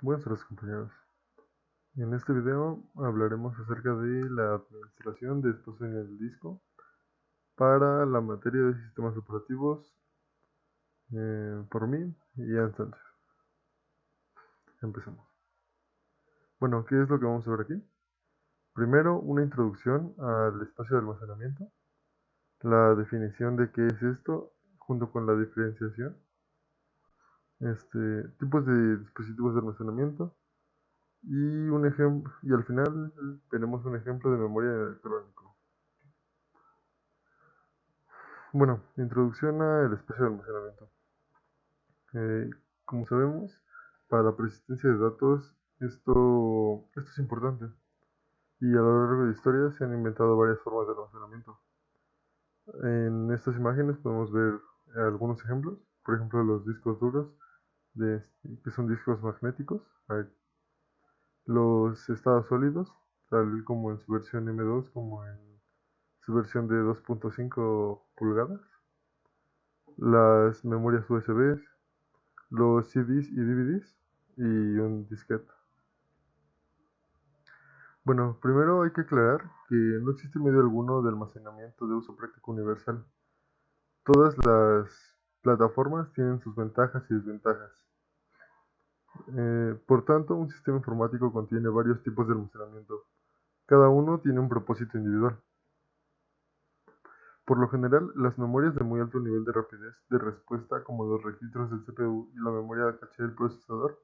Buenas tardes, compañeros. En este video hablaremos acerca de la administración de espacio en el disco para la materia de sistemas operativos por mí y Ian Sánchez. Empecemos. Bueno, ¿qué es lo que vamos a ver aquí? Primero, una introducción al espacio de almacenamiento, la definición de qué es esto, junto con la diferenciación, tipos de dispositivos de almacenamiento y un ejemplo, y al final veremos un ejemplo de memoria electrónico. Bueno, introducción al espacio de almacenamiento. Como sabemos, para la persistencia de datos, esto es importante. Y a lo largo de la historia se han inventado varias formas de almacenamiento. En estas imágenes podemos ver algunos ejemplos. Por ejemplo, los discos duros, que son discos magnéticos. Los estados sólidos, tal como en su versión M2, como en su versión de 2.5 pulgadas. Las memorias USB, los CDs y DVDs y un disquete. Bueno, primero hay que aclarar que no existe medio alguno de almacenamiento de uso práctico universal. Todas las plataformas tienen sus ventajas y desventajas. Por tanto, un sistema informático contiene varios tipos de almacenamiento. Cada uno tiene un propósito individual. Por lo general, las memorias de muy alto nivel de rapidez de respuesta, como los registros del CPU y la memoria caché del procesador,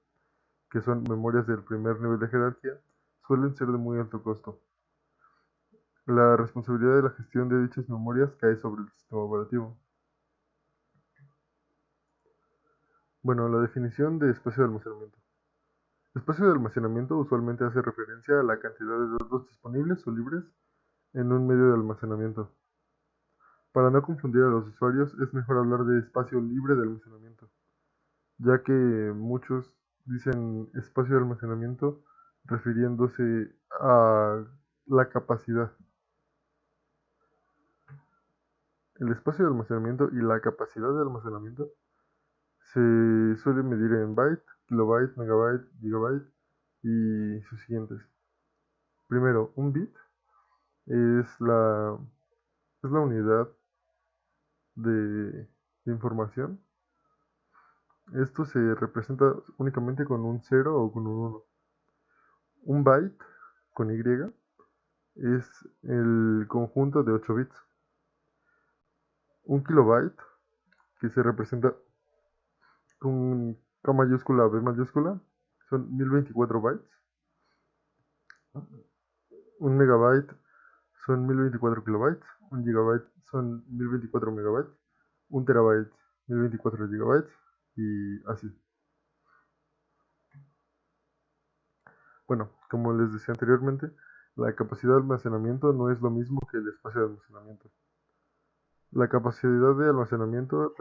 que son memorias del primer nivel de jerarquía, suelen ser de muy alto costo. La responsabilidad de la gestión de dichas memorias cae sobre el sistema operativo. Bueno, la definición de espacio de almacenamiento. Espacio de almacenamiento usualmente hace referencia a la cantidad de datos disponibles o libres en un medio de almacenamiento. Para no confundir a los usuarios, es mejor hablar de espacio libre de almacenamiento, ya que muchos dicen espacio de almacenamiento refiriéndose a la capacidad. El espacio de almacenamiento y la capacidad de almacenamiento se suele medir en byte, kilobyte, megabyte, gigabyte y sus siguientes. Primero, un bit es la unidad de información. Esto se representa únicamente con un 0 o con un 1. Un byte, con Y, es el conjunto de 8 bits. Un kilobyte, que se representa con K mayúscula, B mayúscula, son 1024 bytes. Un megabyte son 1024 kilobytes. Un gigabyte son 1024 megabytes. Un terabyte, 1024 gigabytes. Y así. Bueno, como les decía anteriormente, la capacidad de almacenamiento no es lo mismo que el espacio de almacenamiento. La capacidad de almacenamiento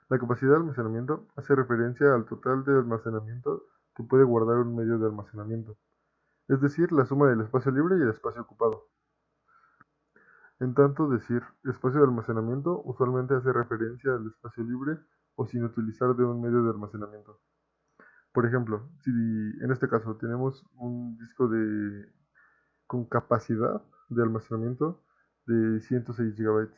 la capacidad de almacenamiento hace referencia al total de almacenamiento que puede guardar un medio de almacenamiento, es decir, la suma del espacio libre y el espacio ocupado. En tanto, decir espacio de almacenamiento usualmente hace referencia al espacio libre o sin utilizar de un medio de almacenamiento. Por ejemplo, si en este caso tenemos un disco con capacidad de almacenamiento de 106 GB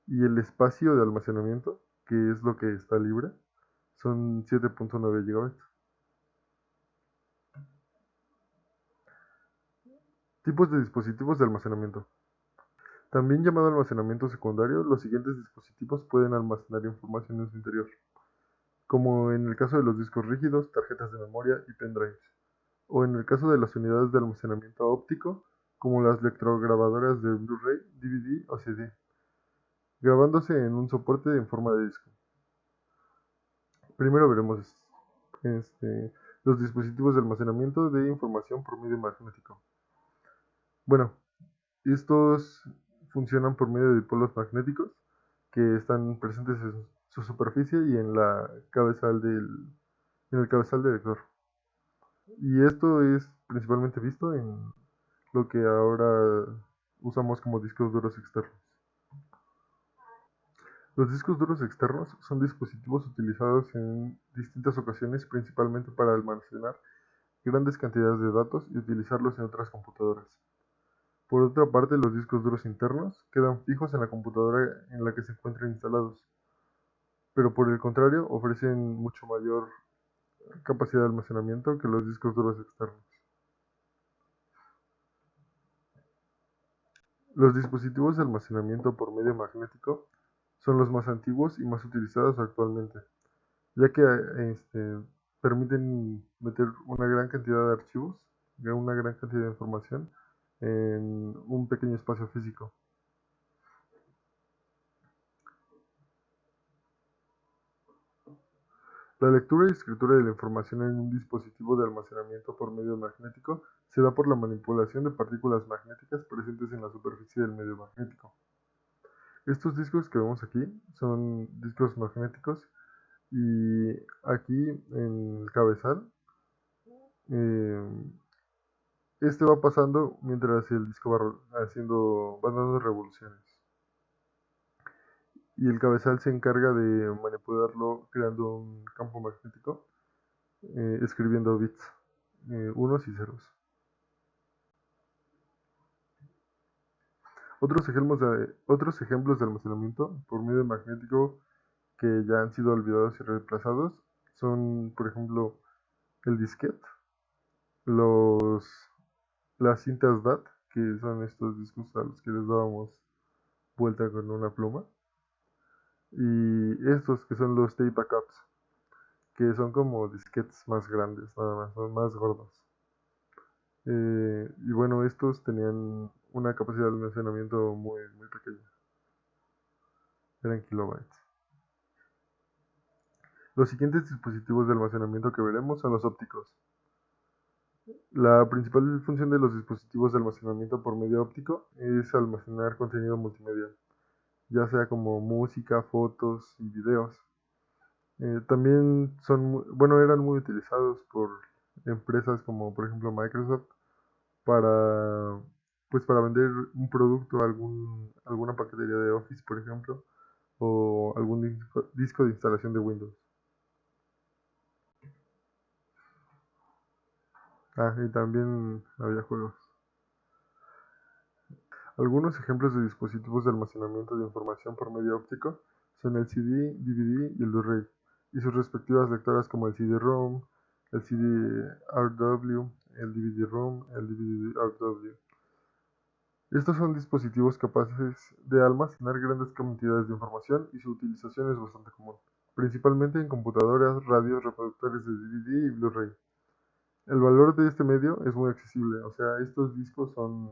y el espacio de almacenamiento, que es lo que está libre, son 7.9 GB. Tipos de dispositivos de almacenamiento. También llamado almacenamiento secundario, los siguientes dispositivos pueden almacenar información en su interior, como en el caso de los discos rígidos, tarjetas de memoria y pendrives, o en el caso de las unidades de almacenamiento óptico, como las electrograbadoras de Blu-ray, DVD o CD, grabándose en un soporte en forma de disco. Primero veremos los dispositivos de almacenamiento de información por medio magnético. Bueno, estos funcionan por medio de polos magnéticos que están presentes en su superficie y en el cabezal del lector. Y esto es principalmente visto en lo que ahora usamos como discos duros externos. Los discos duros externos son dispositivos utilizados en distintas ocasiones, principalmente para almacenar grandes cantidades de datos y utilizarlos en otras computadoras. Por otra parte, los discos duros internos quedan fijos en la computadora en la que se encuentran instalados, pero por el contrario ofrecen mucho mayor capacidad de almacenamiento que los discos duros externos. Los dispositivos de almacenamiento por medio magnético son los más antiguos y más utilizados actualmente, ya que permiten meter una gran cantidad de archivos, una gran cantidad de información en un pequeño espacio físico. La lectura y escritura de la información en un dispositivo de almacenamiento por medio magnético se da por la manipulación de partículas magnéticas presentes en la superficie del medio magnético. Estos discos que vemos aquí son discos magnéticos y aquí en el cabezal eh, este va pasando mientras el disco va dando revoluciones. Y el cabezal se encarga de manipularlo creando un campo magnético, escribiendo bits, unos y ceros. Otros ejemplos de almacenamiento por medio magnético que ya han sido olvidados y reemplazados son, por ejemplo, el disquete, los, las cintas DAT, que son estos discos a los que les dábamos vuelta con una pluma, y estos que son los tape backups, que son como disquetes más grandes, nada más, son más gordos. Y bueno, estos tenían una capacidad de almacenamiento muy, muy pequeña, eran kilobytes. Los siguientes dispositivos de almacenamiento que veremos son los ópticos. La principal función de los dispositivos de almacenamiento por medio óptico es almacenar contenido multimedia, ya sea como música, fotos y videos. También eran muy utilizados por empresas como por ejemplo Microsoft para, pues para vender un producto, alguna paquetería de Office, por ejemplo, o algún disco de instalación de Windows. Y también había juegos. Algunos ejemplos de dispositivos de almacenamiento de información por medio óptico son el CD, DVD y el Blu-ray, y sus respectivas lectoras como el CD-ROM, el CD-RW, el DVD-ROM, el DVD-RW. Estos son dispositivos capaces de almacenar grandes cantidades de información y su utilización es bastante común, principalmente en computadoras, radios, reproductores de DVD y Blu-ray. El valor de este medio es muy accesible, o sea, estos discos son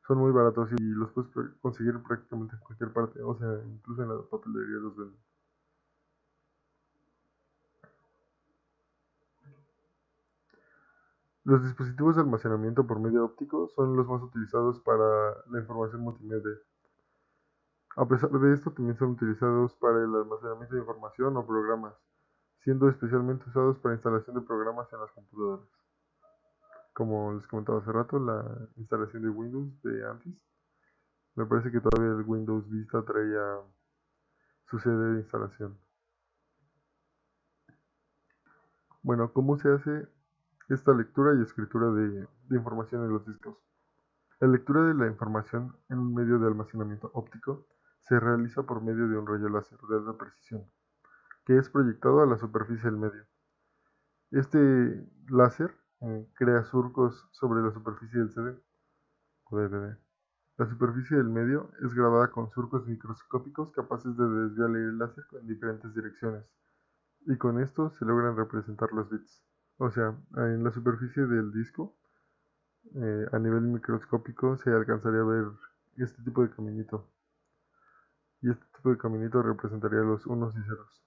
muy baratos y los puedes conseguir prácticamente en cualquier parte, o sea, incluso en la papelería los venden. Los dispositivos de almacenamiento por medio óptico son los más utilizados para la información multimedia. A pesar de esto, también son utilizados para el almacenamiento de información o programas, siendo especialmente usados para instalación de programas en las computadoras. Como les comentaba hace rato, la instalación de Windows de antes, me parece que todavía el Windows Vista traía su CD de instalación. Bueno, ¿cómo se hace esta lectura y escritura de información en los discos? La lectura de la información en un medio de almacenamiento óptico se realiza por medio de un rayo láser de alta precisión, que es proyectado a la superficie del medio. Este láser crea surcos sobre la superficie del CD o DVD. La superficie del medio es grabada con surcos microscópicos capaces de desviar el láser en diferentes direcciones, y con esto se logran representar los bits. O sea, en la superficie del disco, a nivel microscópico, se alcanzaría a ver este tipo de caminito. Y este tipo de caminito representaría los unos y ceros.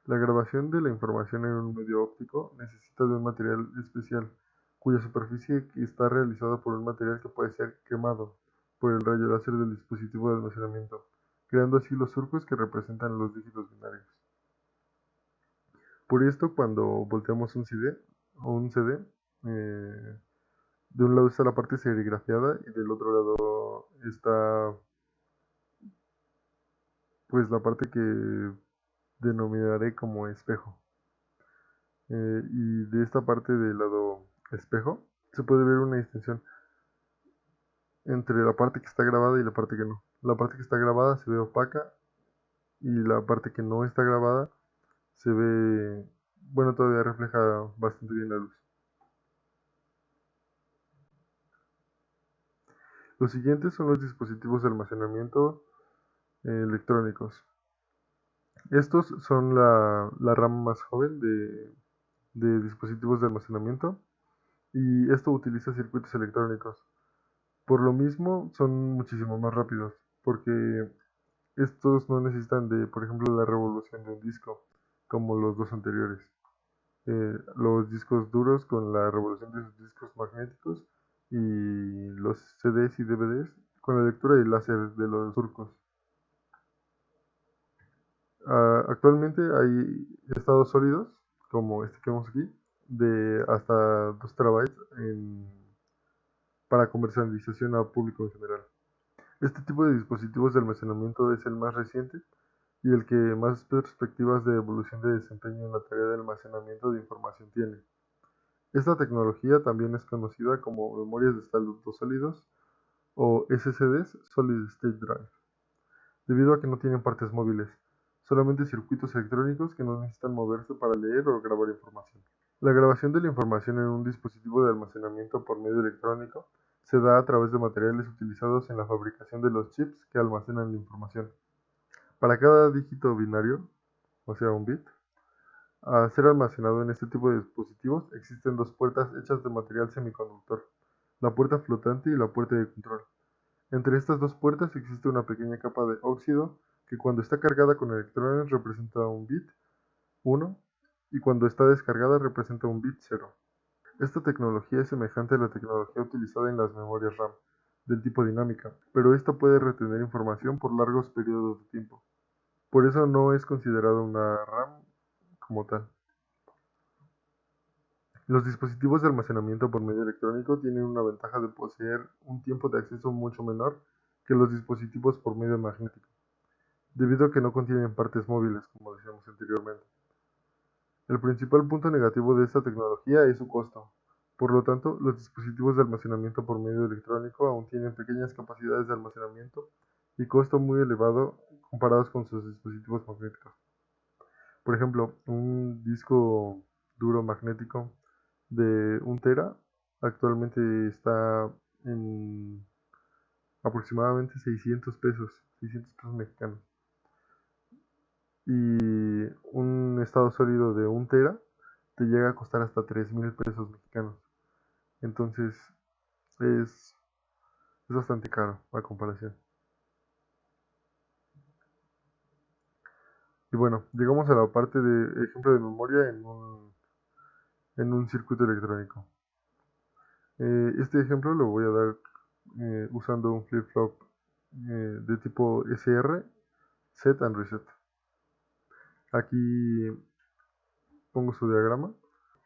La grabación de la información en un medio óptico necesita de un material especial, cuya superficie está realizada por un material que puede ser quemado por el rayo láser del dispositivo de almacenamiento, creando así los surcos que representan los dígitos binarios. Por esto, cuando volteamos un CD o un CD, de un lado está la parte serigrafiada y del otro lado está pues la parte que denominaré como espejo. Y de esta parte del lado espejo se puede ver una distinción entre la parte que está grabada y la parte que no. La parte que está grabada se ve opaca y la parte que no está grabada se ve, bueno, todavía refleja bastante bien la luz. Los siguientes son los dispositivos de almacenamiento electrónicos. Estos son la rama más joven de dispositivos de almacenamiento y esto utiliza circuitos electrónicos. Por lo mismo son muchísimo más rápidos porque estos no necesitan de, por ejemplo, la revolución de un disco como los dos anteriores. Los discos duros con la revolución de sus discos magnéticos y los CDs y DVDs con la lectura y láser de los surcos. Actualmente hay estados sólidos, como este que vemos aquí, de hasta 2 terabytes para comercialización a público en general. Este tipo de dispositivos de almacenamiento es el más reciente y el que más perspectivas de evolución de desempeño en la tarea de almacenamiento de información tiene. Esta tecnología también es conocida como memorias de estados sólidos o SSDs, Solid State Drive, debido a que no tienen partes móviles, solamente circuitos electrónicos que no necesitan moverse para leer o grabar información. La grabación de la información en un dispositivo de almacenamiento por medio electrónico se da a través de materiales utilizados en la fabricación de los chips que almacenan la información. Para cada dígito binario, o sea un bit, a ser almacenado en este tipo de dispositivos existen dos puertas hechas de material semiconductor, la puerta flotante y la puerta de control. Entre estas dos puertas existe una pequeña capa de óxido que cuando está cargada con electrones representa un bit 1 y cuando está descargada representa un bit 0. Esta tecnología es semejante a la tecnología utilizada en las memorias RAM, del tipo dinámica, pero esta puede retener información por largos periodos de tiempo. Por eso no es considerada una RAM como tal. Los dispositivos de almacenamiento por medio electrónico tienen una ventaja de poseer un tiempo de acceso mucho menor que los dispositivos por medio magnético, debido a que no contienen partes móviles, como decíamos anteriormente. El principal punto negativo de esta tecnología es su costo. Por lo tanto, los dispositivos de almacenamiento por medio electrónico aún tienen pequeñas capacidades de almacenamiento y costo muy elevado comparados con sus dispositivos magnéticos. Por ejemplo, un disco duro magnético de 1 tera actualmente está en aproximadamente 600 pesos mexicanos. Y un estado sólido de 1 tera te llega a costar hasta 3,000 pesos mexicanos. Entonces es bastante caro a comparación. Y bueno, llegamos a la parte de ejemplo de memoria en un circuito electrónico. Este ejemplo lo voy a dar usando un flip-flop de tipo SR, Set and Reset. Aquí pongo su diagrama.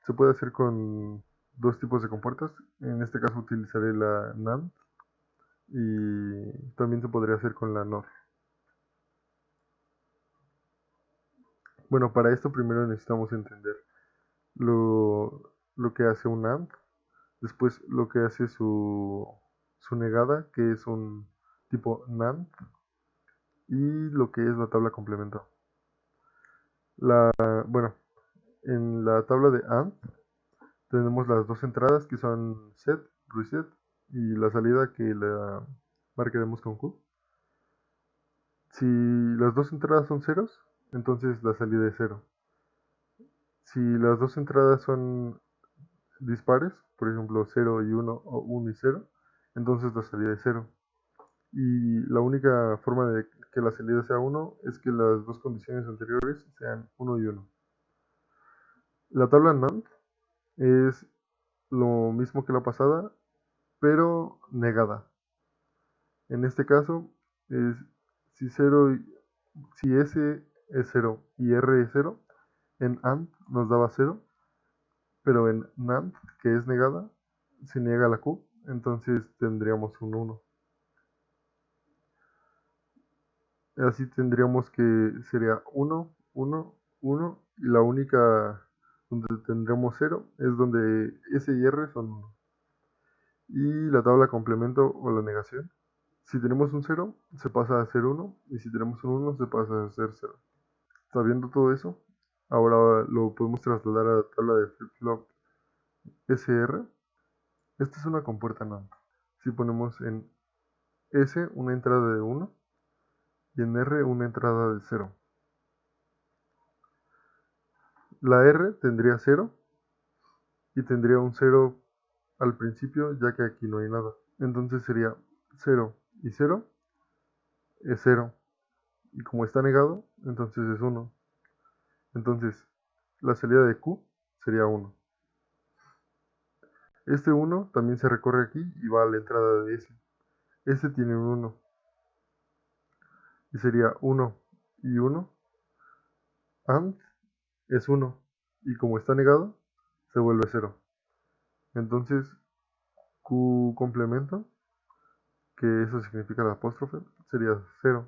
Se puede hacer con dos tipos de compuertas. En este caso utilizaré la NAND y también se podría hacer con la NOR. Bueno, para esto primero necesitamos entender lo que hace un AND, después lo que hace su negada, que es un tipo NAND, y lo que es la tabla complemento. Bueno, en la tabla de AND tenemos las dos entradas que son set, reset, y la salida que la marcaremos con Q. Si las dos entradas son ceros, entonces la salida es 0. Si las dos entradas son dispares, por ejemplo 0 y 1 o 1 y 0, entonces la salida es 0. Y la única forma de que la salida sea 1 es que las dos condiciones anteriores sean 1 y 1. La tabla NAND es lo mismo que la pasada, pero negada. En este caso, es si, 0, si S es 0 y R es 0, en AND nos daba 0, pero en NAND, que es negada, se niega la Q, entonces tendríamos un 1. Así tendríamos que sería 1, 1, 1 y la única donde tendremos 0 es donde S y R son 1. Y la tabla complemento o la negación. Si tenemos un 0, se pasa a ser 1 y si tenemos un 1, se pasa a ser 0. Sabiendo todo eso, ahora lo podemos trasladar a la tabla de flip-flop SR. Esta es una compuerta NAND. Si ponemos en S una entrada de 1 y en R una entrada de 0. La R tendría 0 y tendría un 0 al principio, ya que aquí no hay nada. Entonces sería 0 y 0 es 0. Y como está negado, entonces es 1. Entonces la salida de Q sería 1. Este 1 también se recorre aquí y va a la entrada de S. S tiene un 1. Y sería 1 y 1. AND es 1. Y como está negado, se vuelve 0. Entonces Q complemento, que eso significa la apóstrofe, sería 0.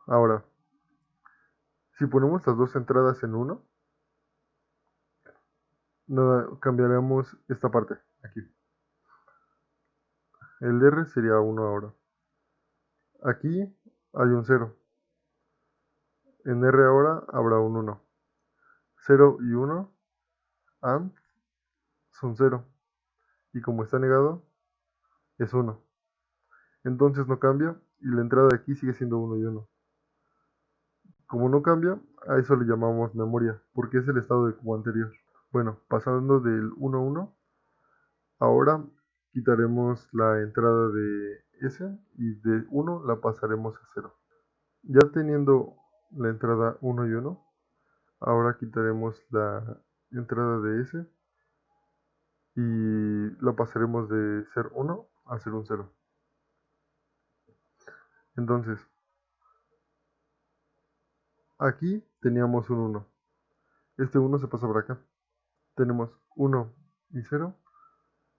Ahora, si ponemos las dos entradas en 1, cambiaremos esta parte, aquí. El R sería 1 ahora. Aquí hay un 0. En R ahora habrá un 1. 0 y 1, AND, son 0. Y como está negado, es 1. Entonces no cambia y la entrada de aquí sigue siendo 1 y 1. Como no cambia, a eso le llamamos memoria, porque es el estado de cubo anterior. Bueno, pasando del 1 a 1, ahora quitaremos la entrada de S y de 1 la pasaremos a 0. Ya teniendo la entrada 1 y 1, ahora quitaremos la entrada de S y la pasaremos de ser 1 a ser un 0. Entonces, aquí teníamos un 1. Este 1 se pasa por acá. Tenemos 1 y 0.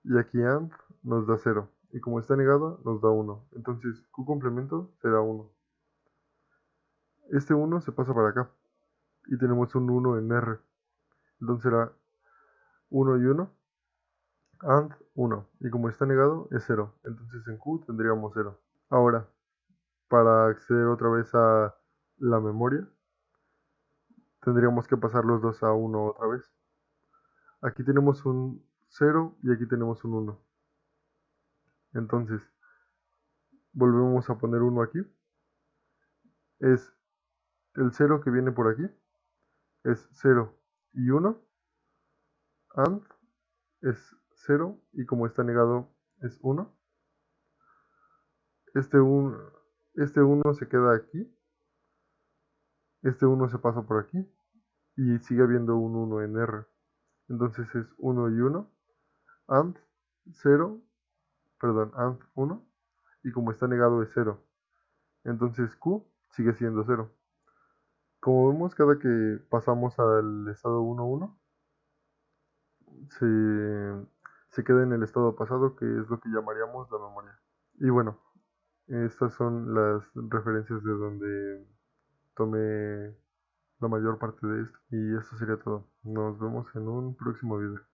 Y aquí AND nos da 0. Y como está negado, nos da 1. Entonces Q complemento será 1. Este 1 se pasa para acá. Y tenemos un 1 en R. Entonces será 1 y 1. AND 1. Y como está negado, es 0. Entonces en Q tendríamos 0. Ahora, para acceder otra vez a la memoria, tendríamos que pasar los dos a 1 otra vez. Aquí tenemos un 0 y aquí tenemos un 1. Entonces, volvemos a poner 1 aquí. Es el 0 que viene por aquí. Es 0 y 1. AND es 0 y como está negado es 1. Este 1 se queda aquí. Este 1 se pasa por aquí. Y sigue habiendo un 1 en R. Entonces es 1 y 1. AND 0. Perdón, AND 1. Y como está negado es 0. Entonces Q sigue siendo 0. Como vemos, cada que pasamos al estado 1, 1, se queda en el estado pasado, que es lo que llamaríamos la memoria. Y bueno, estas son las referencias de donde tomé la mayor parte de esto. Y esto sería todo. Nos vemos en un próximo video.